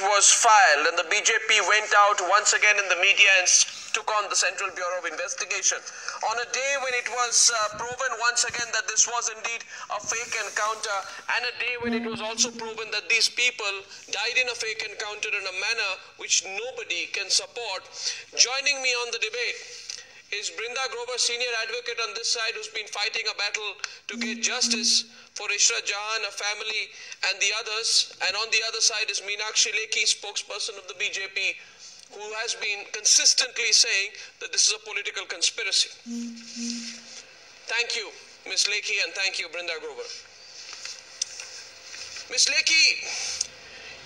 was filed, and the BJP went out once again in the media and took on the Central Bureau of Investigation on a day when it was proven once again that this was indeed a fake encounter, and a day when it was also proven that these people died in a fake encounter in a manner which nobody can support. Joining me on the debate is Brinda Grover, senior advocate on this side, who's been fighting a battle to get justice for Ishrat Jahan, her family, and the others. And on the other side is Meenakshi Lekhi, spokesperson of the BJP, who has been consistently saying that this is a political conspiracy. Thank you, Ms. Lekhi, and thank you, Brinda Grover. Ms. Lekhi,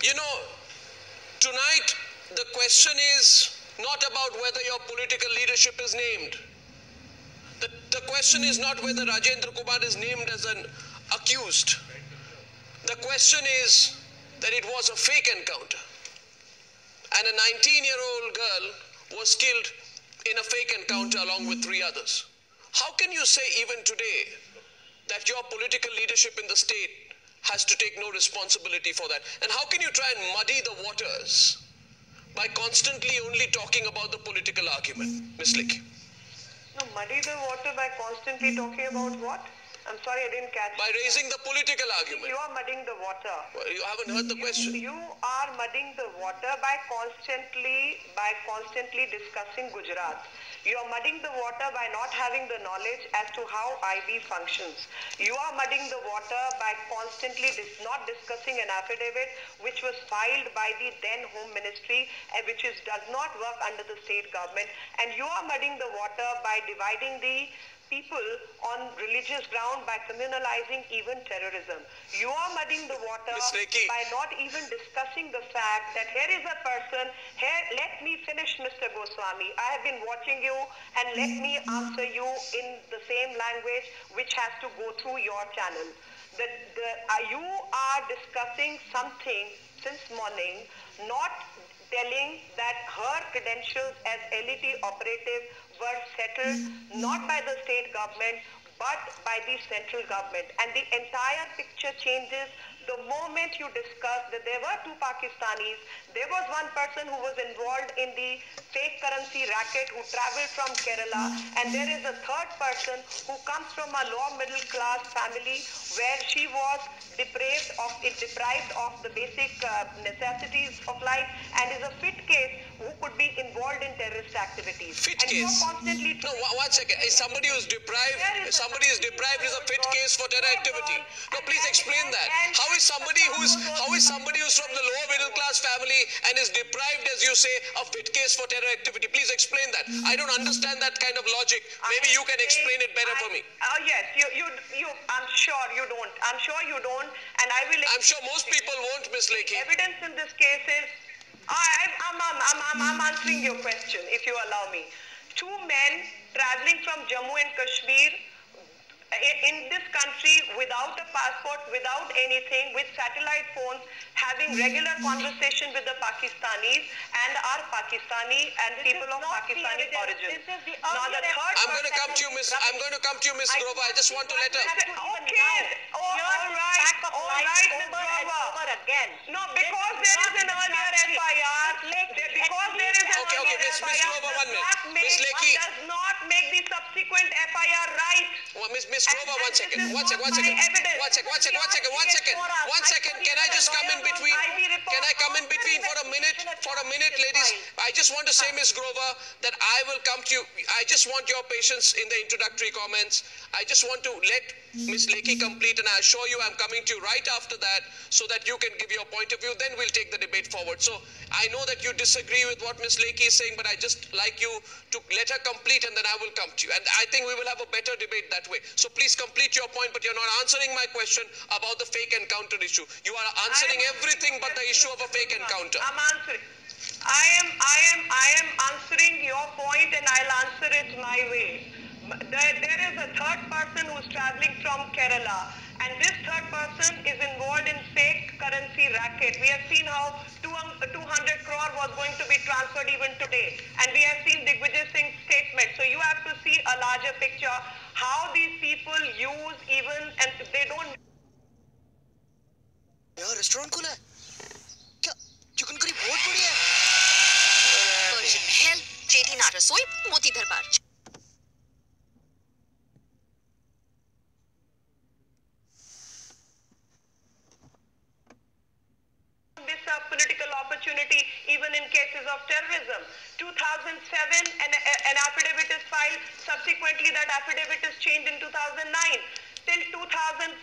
you know, tonight the question is not about whether your political leadership is named. The question is not whether Rajendra Kumar is named as an accused. The question is that it was a fake encounter. And a 19-year-old girl was killed in a fake encounter along with 3 others. How can you say even today that your political leadership in the state has to take no responsibility for that? And how can you try and muddy the waters by constantly only talking about the political argument, Ms. Lekhi? No, muddy the water by constantly talking about what? I'm sorry, I didn't catch. By raising the political argument. You are muddying the water. Well, you haven't heard the question. You are muddying the water by constantly discussing Gujarat. You are muddying the water by not having the knowledge as to how IB functions. You are muddying the water by constantly not discussing an affidavit which was filed by the then Home Ministry, which does not work under the state government. And you are muddying the water by dividing the people on religious ground by communalizing even terrorism. You are muddying the water by not even discussing the fact that here is a person, here, let me finish, Mr. Goswami. I have been watching you, and let me answer you in the same language which has to go through your channel. You are discussing something since morning, not telling that her credentials as LET operative were settled not by the state government but by the central government. And the entire picture changes the moment you discuss that there were 2 Pakistanis. There was one person who was involved in the fake currency racket who traveled from Kerala, and there is a 3rd person who comes from a lower middle class family where she was deprived of the basic necessities of life and is a fit case who could be involved in terrorist activities. Fit case? No, one second. Is somebody who's deprived, is a fit case for terror activity? No, please explain that. How is somebody who's from the lower middle class family and is deprived, as you say, a fit case for terror activity? Please explain that. I don't understand that kind of logic. Maybe you can explain it better for me. Yes, I'm sure you don't. I'm sure you don't, and I will. I'm sure most people won't, Ms. Lekhi. Evidence in this case is, I'm answering your question, if you allow me. 2 men traveling from Jammu and Kashmir in this country without a passport, without anything, with satellite phones, having regular conversation with the Pakistanis and are Pakistani and people of Pakistani origin. Now the third. I'm going to come to you, Ms. Grover. I just want to let her. Okay. All right, Ms. Grover. Again. No, because there is an earlier FIR. Because there is an earlier FIR. Ms. Grover, 1 minute. Ms. Lekhi does not make the subsequent FIR right. Ms. Grover, 1 second. One second. Can I just come in between? Can I come in between for a minute? For a minute, ladies. I just want to say, Ms. Grover, that I will come to you. I just want your patience in the introductory comments. I just want to let Ms. Lekhi complete, and I assure you I'm coming to you right after that so that you can give your point of view. Then we'll take the debate forward. So I know that you disagree with what Ms. Lekhi is saying, but I just like you to let her complete, and then I will come to you. And I think we will have a better debate that way. So please complete your point, but you're not answering my question about the fake encounter issue. You are answering everything but the issue of a fake encounter. I'm answering. I am answering your point, and I'll answer it my way. There is a 3rd person who's traveling from Kerala, and this 3rd person is involved in fake currency racket. We have seen how 200 crore was going to be transferred even today, and we have seen Digvijay Singh's statement. So you have to see a larger picture, how these people use even, and they don't. यार restaurant खुला है क्या? Chicken curry रसोई मोती दरबार। This political opportunity even in cases of terrorism. 2007 an affidavit is filed, subsequently that affidavit is changed in 2009. Till 2004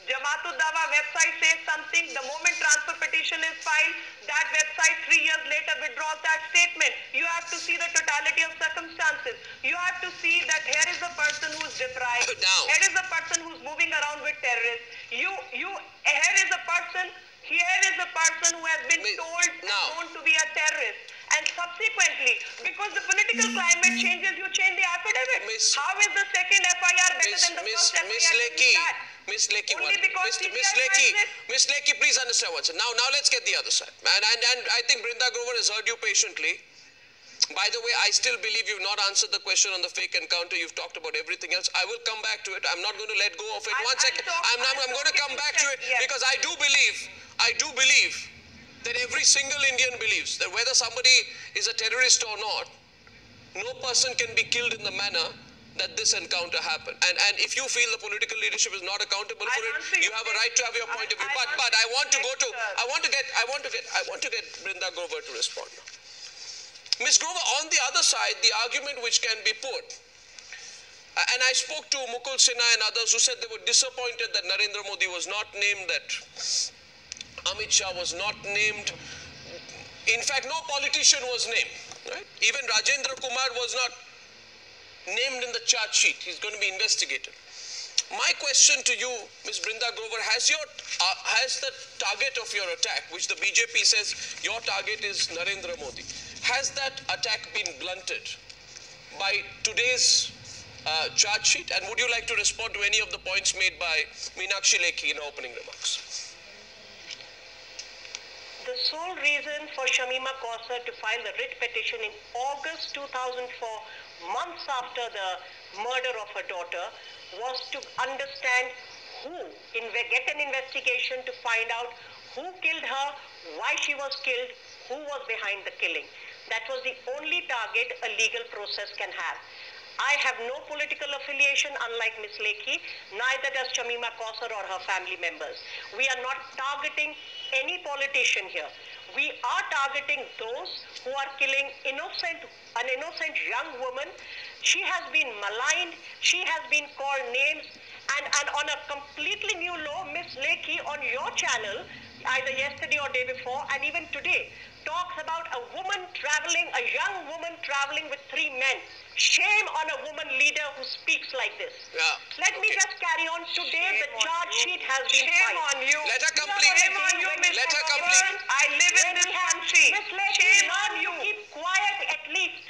Jamaat Dawa website says something, the moment transfer petition is filed, that website 3 years later withdraws that statement. You have to see the totality of circumstances. You have to see that here is a person who is deprived, here is a person who is moving around with terrorists. Here is a person who has been told and known to be a terrorist. And subsequently, because the political climate changes, you change the affidavit. How is the second FIR better than the first FIR? Miss Lekhi, please understand one second. Now let's get the other side. And I think Brinda Grover has heard you patiently. By the way, I still believe you've not answered the question on the fake encounter. You've talked about everything else. I will come back to it. I'm not going to let go of it. One second. I'm going to come back to it because I do believe that every single Indian believes that whether somebody is a terrorist or not, no person can be killed in the manner that this encounter happened. And if you feel the political leadership is not accountable for it, you have a right to have your point of view. But I want to get Brinda Grover to respond now. Ms. Grover, on the other side, the argument which can be put, and I spoke to Mukul Sinha and others who said they were disappointed that Narendra Modi was not named, that Amit Shah was not named. In fact, no politician was named. Right? Even Rajendra Kumar was not named in the charge sheet. He's going to be investigated. My question to you, Ms. Brinda Grover, has the target of your attack, which the BJP says your target is Narendra Modi, has that attack been blunted by today's charge sheet? And would you like to respond to any of the points made by Meenakshi Lekhi in her opening remarks? The sole reason for Shamima Kausar to file the writ petition in August 2004, months after the murder of her daughter, was to understand get an investigation to find out who killed her, why she was killed, who was behind the killing. That was the only target a legal process can have. I have no political affiliation, unlike Ms. Lekhi, neither does Shamima Kausar or her family members. We are not targeting any politician here. We are targeting those who are killing an innocent young woman. She has been maligned, she has been called names, and on a completely new law, Ms. Lekhi on your channel, either yesterday or day before, and even today, talks about a young woman traveling with 3 men. Shame on a woman leader who speaks like this. Let me just carry on. Today, the charge sheet has been filed. Shame on you. Let her complete. Shame on you, Ms. Let her complete. I live in this country. Shame on you. Keep quiet at least.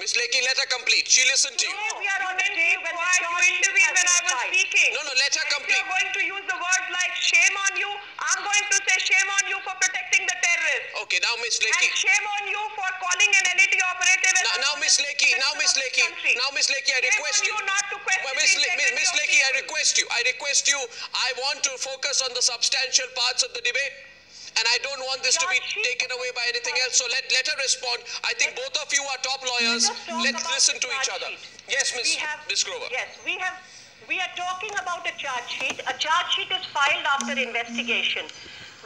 Ms. Lekhi, let her complete. She listened to you. We are on a day when the charge sheet intervene when I was filed. speaking. No, let her complete. If you're going to use the words like shame on you, I'm going to say shame on you for protecting the terrorists. Okay, now Ms. And Lekhi. shame on you for calling an LAT operative. Now Ms. Lekhi, I request you. Shame on you not to question Ms. Lekhi, I request you. I want to focus on the substantial parts of the debate. And I don't want this to be taken away by anything else. So let her respond. I think both of you are top lawyers. Let's listen to each other. Yes, Ms. Grover. Yes, we are talking about a charge sheet. A charge sheet is filed after investigation.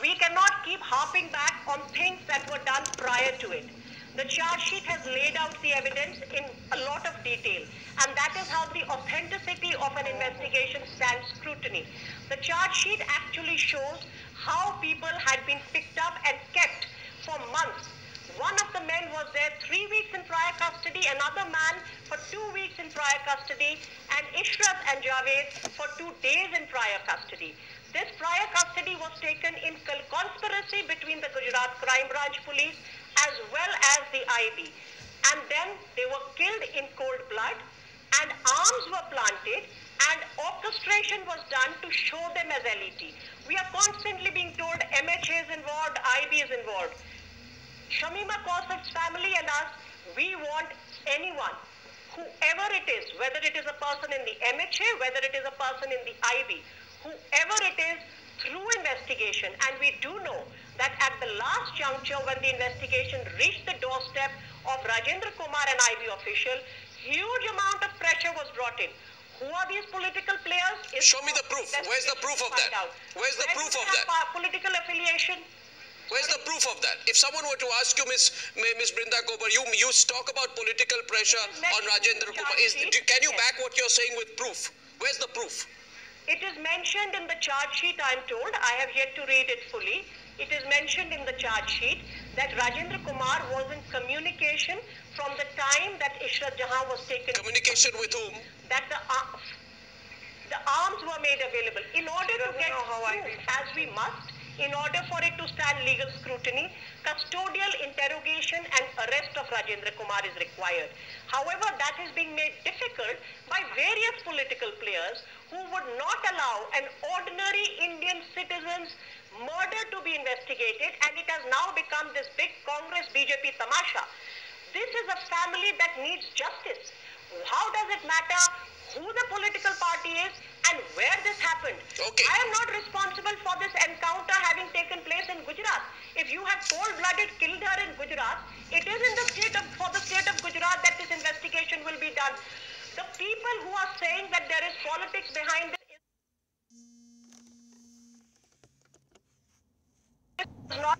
We cannot keep harping back on things that were done prior to it. The charge sheet has laid out the evidence in a lot of detail, and that is how the authenticity of an investigation stands scrutiny. The charge sheet actually shows how people had been picked up and kept for months. One of the men was there 3 weeks in prior custody, another man for 2 weeks in prior custody, and Ishrat and Javed for 2 days in prior custody. This prior custody was taken in conspiracy between the Gujarat Crime Branch Police as well as the IB. And then they were killed in cold blood, and arms were planted, and orchestration was done to show them as LET. We are constantly being told MHA is involved, IB is involved. Shamima Kausar's family and us, we want anyone, whoever it is, whether it is a person in the MHA, whether it is a person in the IB, whoever it is, through investigation, and we do know that at the last juncture when the investigation reached the doorstep of Rajendra Kumar, an IB official, huge amount of pressure was brought in. Who are these political players? Show me the proof. Where's the proof of that? Where's the proof of that? Political affiliation. Where's the proof of that? If someone were to ask you, Miss Brinda Gobar, you talk about political pressure on Rajendra Kumar. Can you back what you're saying with proof? Where's the proof? It is mentioned in the charge sheet, I'm told. I have yet to read it fully. It is mentioned in the charge sheet that Rajendra Kumar was in communication from the time that Ishrat Jahan was taken. Communication with whom? That the arms were made available. In order to get proof, as we must, in order for it to stand legal scrutiny, custodial interrogation and arrest of Rajendra Kumar is required. However, that is being made difficult by various political players who would not allow an ordinary Indian citizen's murder to be investigated, and it has now become this big Congress BJP tamasha. This is a family that needs justice. How does it matter who the political party is and where this happened? Okay. I am not responsible for this encounter having taken place in Gujarat. If you have cold-blooded killed her in Gujarat, it is in the for the state of Gujarat that this investigation will be done. The people who are saying that there is politics behind it is not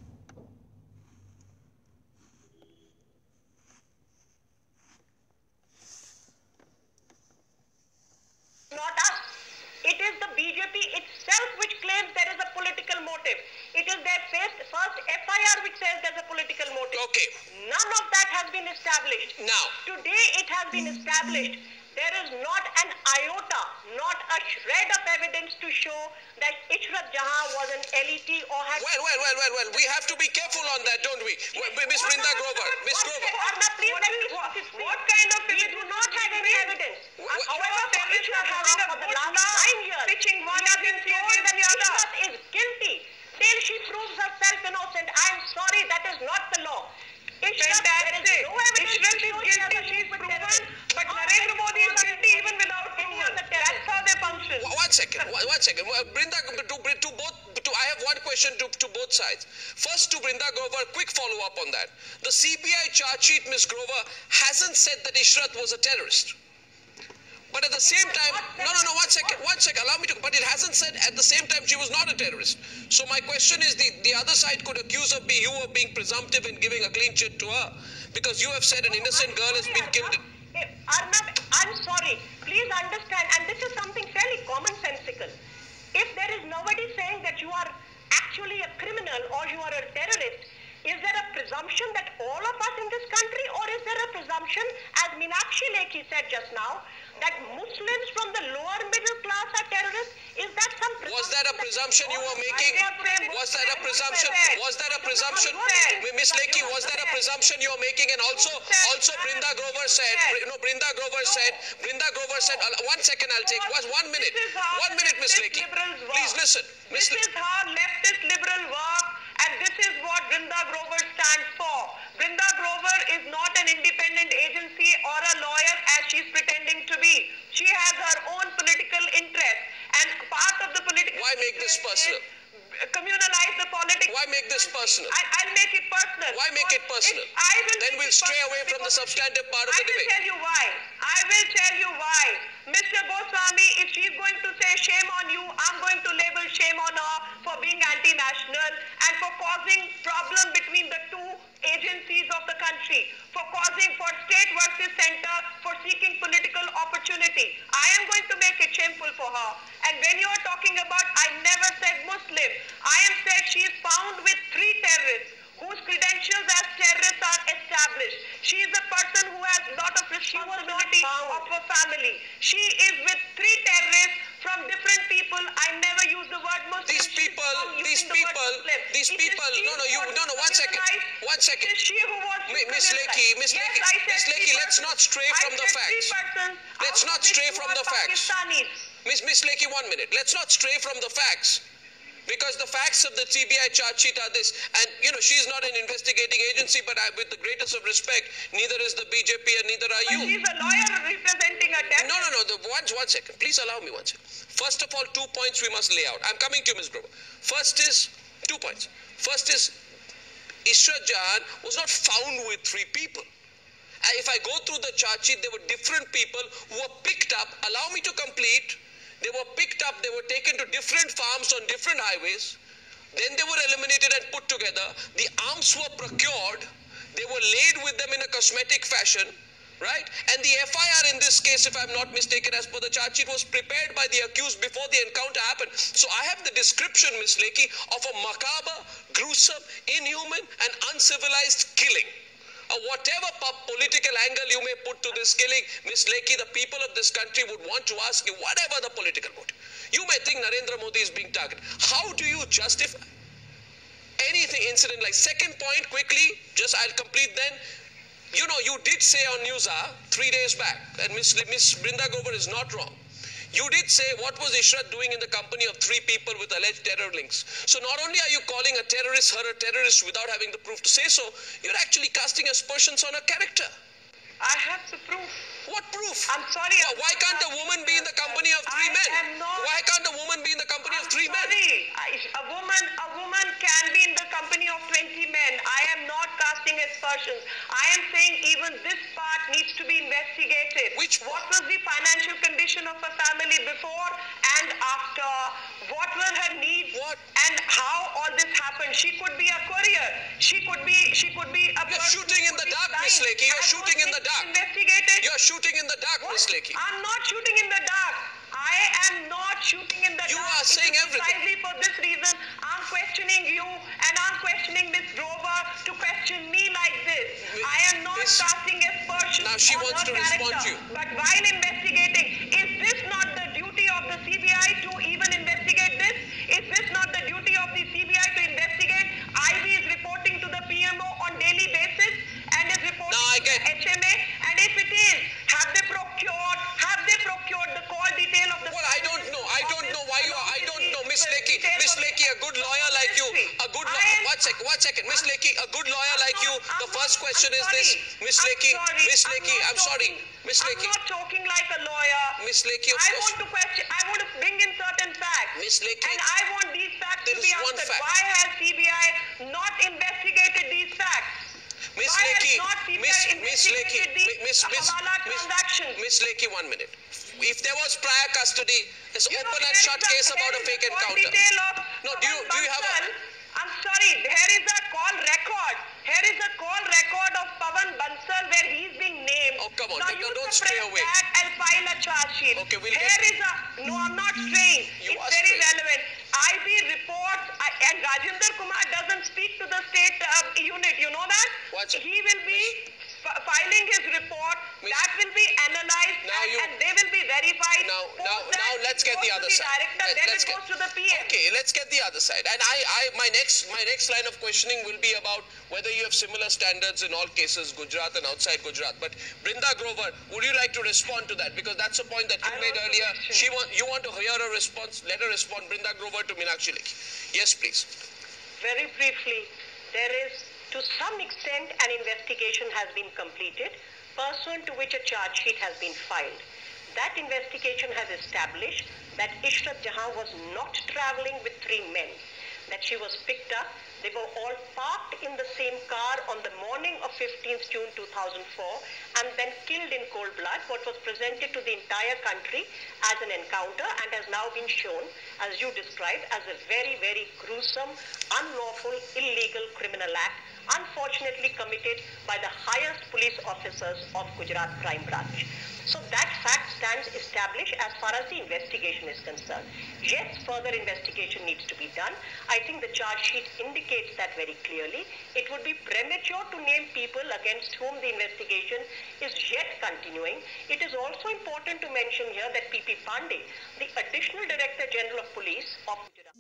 us. It is the BJP itself which claims there is a political motive. It is their first FIR which says there's a political motive. Okay. None of that has been established. Now. Today it has been established. There is not an iota, not a shred of evidence to show that Ishrat Jahan was an LET or had... Well, we have to be careful on that, don't we? Miss Brinda Grover, Miss Grover. What kind of evidence? We do not have any evidence. However, for Ishrat Jahan for the last 9 years, we have been told that Ishrat is guilty till she proves herself innocent. I'm sorry, that is not the law. Ishrat, there is no evidence to show she is proven, but Narendra Modi is guilty even without proven. That's how they function. One second. Brinda, I have one question to both sides. First to Brinda Grover, quick follow-up on that. The CBI charge sheet, Ms. Grover, hasn't said that Ishrat was a terrorist. But at the same time, one second, allow me to, but it hasn't said at the same time she was not a terrorist. So my question is, the other side could accuse you of being presumptive and giving a clean chit to her, because you have said an innocent girl has been killed. Arnab, I'm sorry. Please understand, and this is something fairly commonsensical. If there is nobody saying that you are actually a criminal or you are a terrorist, is there a presumption that all of us in this country, or is there a presumption, as Meenakshi Lekhi said just now, that Muslims from the lower middle class are terrorists? Is that some presumption? Was that a presumption you were making? Was that a presumption? Miss Lekhi, was that a presumption you were making? And also Brinda Grover said, one second, I'll take 1 minute. 1 minute, Miss Lekhi. Please listen. This is how leftist liberal work, and this is what Brinda Grover stands for. Brinda Grover is not an independent agency or a lawyer as she's pretending to be. She has her own political interest, and part of the political Why make this personal? Communalize the politics. Why make this personal? I'll make it personal. Why make it personal? Then we'll stray away from the substantive part of the debate. I will tell you why. Mr. Goswami, if she's going to say shame on you, I'm going to label shame on her for being anti-national and for causing problem between the two agencies of the country, for state versus center, for seeking political opportunity. I am going to make it shameful for her. And when you are talking about, I never said Muslim, I am said she is found with 3 terrorists whose credentials as terrorists are established. She is a person who has a lot of responsibility of her family. She is with 3 terrorists from different people. I never use the word Muslim. These people, one second. It is she who was Miss Lekhi, let's not stray from the facts. Let's not stray from the facts. Miss Lekhi, 1 minute. Let's not stray from the facts. Because the facts of the CBI charge sheet are this, and you know, she's not an investigating agency, but with the greatest of respect, neither is the BJP and neither are you. She's a lawyer representing a No, one second. Please allow me one second. First of all, 2 points we must lay out. I'm coming to you, Ms. Grover. First is, 2 points. First is, Ishrat Jahan was not found with 3 people. And if I go through the charge sheet, there were different people who were picked up. Allow me to complete. They were picked up, they were taken to different farms on different highways. Then they were eliminated and put together. The arms were procured. They were laid with them in a cosmetic fashion, right? And the FIR in this case, if I'm not mistaken, as per the charge sheet, was prepared by the accused before the encounter happened. So I have the description, Ms. Lekhi, of a macabre, gruesome, inhuman and uncivilized killing. Whatever political angle you may put to this killing, Ms. Lekhi, the people of this country would want to ask you, whatever the political motive. You may think Narendra Modi is being targeted. How do you justify anything incident like? Second point, quickly, just I'll complete then. You know, you did say on Newsa 3 days back, and Ms. Brinda Grover is not wrong. You did say what was Ishrat doing in the company of 3 people with alleged terror links. So not only are you calling a terrorist her a terrorist without having the proof to say so, you're actually casting aspersions on her character. I have the proof. What proof? I'm sorry. Why can't a woman be in the company of 3 men? Why can't a woman be in the company of 3 men? A woman can be in the company of 20 men. I am not casting aspersions. I am saying even this part needs to be investigated. What was the financial condition of her family before and after? What were her needs? And how all this happened? She could be a courier. She could be a You're shooting in the dark, Ms. Lekhi. You're shooting in the dark. You're shooting in the dark, Ms. Lekhi. I'm not shooting in the dark. I am not shooting in the dark. You are saying everything. Precisely for this reason, I'm questioning you and I'm questioning Ms. Grover to question me like this. I am not casting aspersions now she on wants her to respond character. to you. But while investigating, is this not the duty of the CBI to even investigate this? Is this not the duty of the CBI to investigate? IB is reporting to the PMO on daily basis and is reporting to the HMA. And if it is, have they procured the call detail of the... Well, I don't know why you are, I don't know, Ms. Lekhi, a good lawyer like you, one second, Ms. Lekhi, a good lawyer like you, the first question is this, Ms. Lekhi, I'm sorry, Ms. Lekhi. I'm not talking like a lawyer. Ms. Lekhi, I want to bring in certain facts. Ms. Lekhi. And I want these facts to be answered. Fact. Why has CBI not investigated these facts? Miss Lekhi, 1 minute. If there was prior custody, it's open and shut case about a fake encounter. No, do you have a... I'm sorry, here is a call record. Here is a call record of Pawan Bansal where he's being named. Oh, come on, now don't stray away. That and file a charge sheet. Okay, No, I'm not straying. It's very relevant. IB reports, and Rajinder Kumar doesn't speak to the state unit. You know that? He will be filing his report. That will be analyzed and they will be verified. Now let's get the other side. Then it goes to the PM. Okay, let's get the other side. And my next line of questioning will be about whether you have similar standards in all cases, Gujarat and outside Gujarat. But Brinda Grover, would you like to respond to that? Because that's a point that you made earlier. You want to hear a response. Let her respond. Brinda Grover to Meenakshi Lekhi. Yes, please. Very briefly, there is, to some extent, an investigation has been completed, pursuant to which a charge sheet has been filed. That investigation has established that Ishrat Jahan was not traveling with 3 men, that she was picked up. They were all parked in the same car on the morning of 15th June 2004 and then killed in cold blood, what was presented to the entire country as an encounter and has now been shown, as you described, as a very, very gruesome, unlawful, illegal criminal act, unfortunately committed by the highest police officers of Gujarat Crime Branch. So that fact stands established as far as the investigation is concerned. Yes, further investigation needs to be done. I think the charge sheet indicates that very clearly. It would be premature to name people against whom the investigation is yet continuing. It is also important to mention here that P.P. Pandey, the Additional Director General of Police of Gujarat,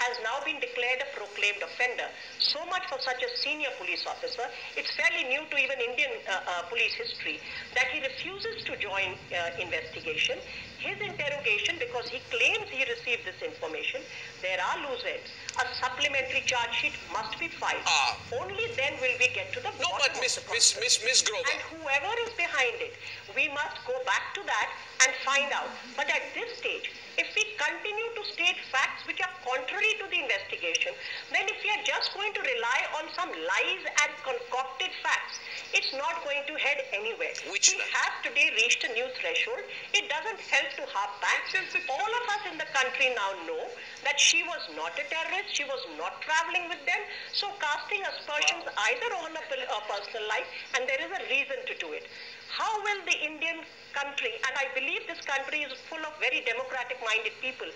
has now been declared a proclaimed offender. So much for such a senior police officer. It's fairly new to even Indian police history that he refuses to join investigation. His interrogation, because he claims he received this information, there are loose ends. A supplementary charge sheet must be filed. Only then will we get to the bottom of the Miss Grover. And whoever is behind it, we must go back to that and find out. But at this stage, if we continue to state facts which are contrary to the investigation, then if we are just going to rely on some lies and concocted facts, it's not going to head anywhere. We have today reached a new threshold. It doesn't help to harp back. All of us in the country now know that she was not a terrorist, she was not traveling with them, so casting aspersions either on a personal life, and there is a reason to do it. How will the Indian country, and I believe this country is full of very democratic-minded people,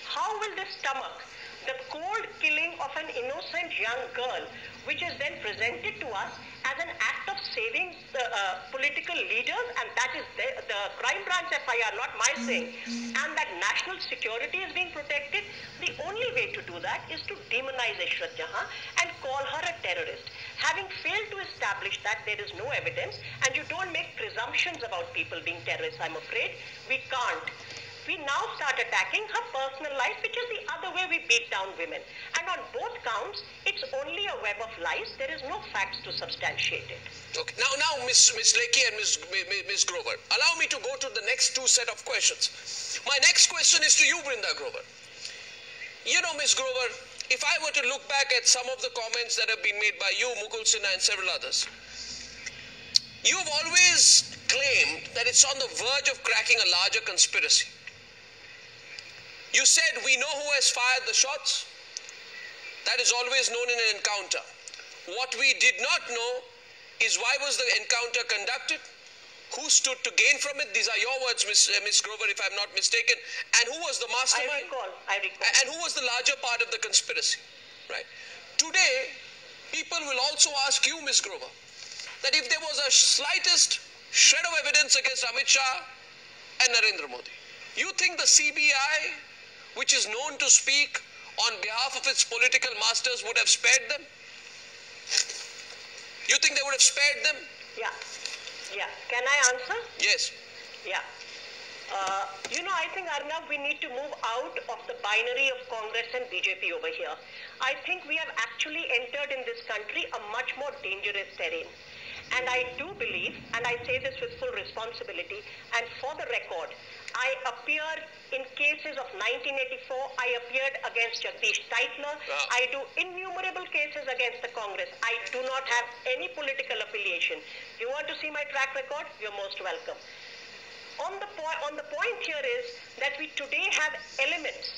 how will they stomach the cold killing of an innocent young girl, which is then presented to us as an act of saving the political leaders, and that is the crime branch FIR, not my saying, and that national security is being protected? The only way to do that is to demonize Ishrat Jahan and call her a terrorist. Having failed to establish that, there is no evidence, and you don't make presumptions about people being terrorists, I'm afraid. We can't. We now start attacking her personal life, which is the other way we beat down women. And on both counts, it's only a web of lies. There is no facts to substantiate it. Okay. Now, Miss Lekhi and Miss Grover, allow me to go to the next two set of questions. My next question is to you, Brinda Grover. You know, Miss Grover, if I were to look back at some of the comments that have been made by you, Mukul Sinha, and several others, you've always claimed that it's on the verge of cracking a larger conspiracy. You said, we know who has fired the shots. That is always known in an encounter. What we did not know is why was the encounter conducted, who stood to gain from it. These are your words, Miss Grover, if I'm not mistaken. And who was the mastermind? I recall. And who was the larger part of the conspiracy, right? Today, people will also ask you, Miss Grover, that if there was a slightest shred of evidence against Amit Shah and Narendra Modi, you think the CBI, which is known to speak on behalf of its political masters, would have spared them? You think they would have spared them? Yeah. Can I answer? Yes. Yeah. I think, Arnab, we need to move out of the binary of Congress and BJP over here. I think we have actually entered in this country a much more dangerous terrain. And I do believe, and I say this with full responsibility, and for the record, I appeared in cases of 1984, I appeared against Jagdish Titler, I do innumerable cases against the Congress. I do not have any political affiliation. You want to see my track record? You're most welcome. On the point here is that we today have elements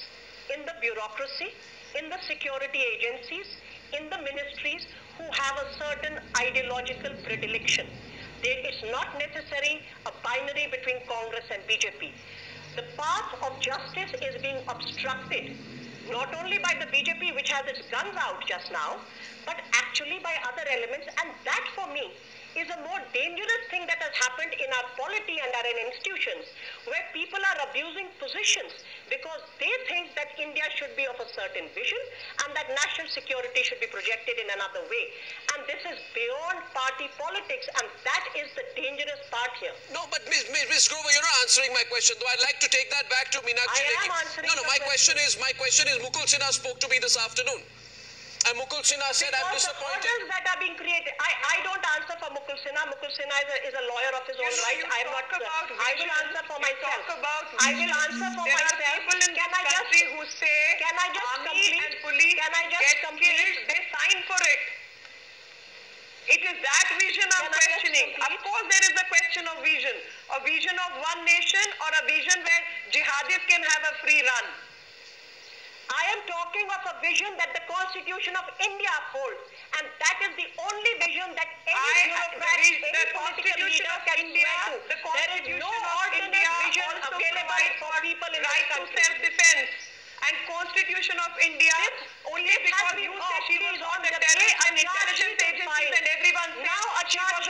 in the bureaucracy, in the security agencies, in the ministries who have a certain ideological predilection. It's not necessarily a binary between Congress and BJP. The path of justice is being obstructed not only by the BJP, which has its guns out just now, but actually by other elements, and that for me is a more dangerous thing that has happened in our polity and our institutions, where people are abusing positions because they think that India should be of a certain vision and that national security should be projected in another way. And this is beyond party politics, and that is the dangerous part here. No, but Ms. Grover, you're not answering my question, though I'd like to take that back to Meenakshi Lekhi. I am answering. No, my question is Mukul Sinha spoke to me this afternoon. And Mukul Sinha said, I'm disappointed. The hurdles that are being created. I don't answer for Mukul Sinha. Mukul Sinha is a lawyer of his own right. I am not. I will answer for myself. I will answer for myself. There are people in this country who say army and police get killed. They sign for it. It is that vision I'm questioning. Of course, there is a question of vision. A vision of one nation or a vision where jihadis can have a free run. I am talking of a vision that the Constitution of India holds, and that is the only vision that any bureaucrat, any political leader can swear to. There is no alternate vision available for people in right to self-defense. And Constitution of India, only because you say she was on the terrorist and intelligence agencies and everyone says she was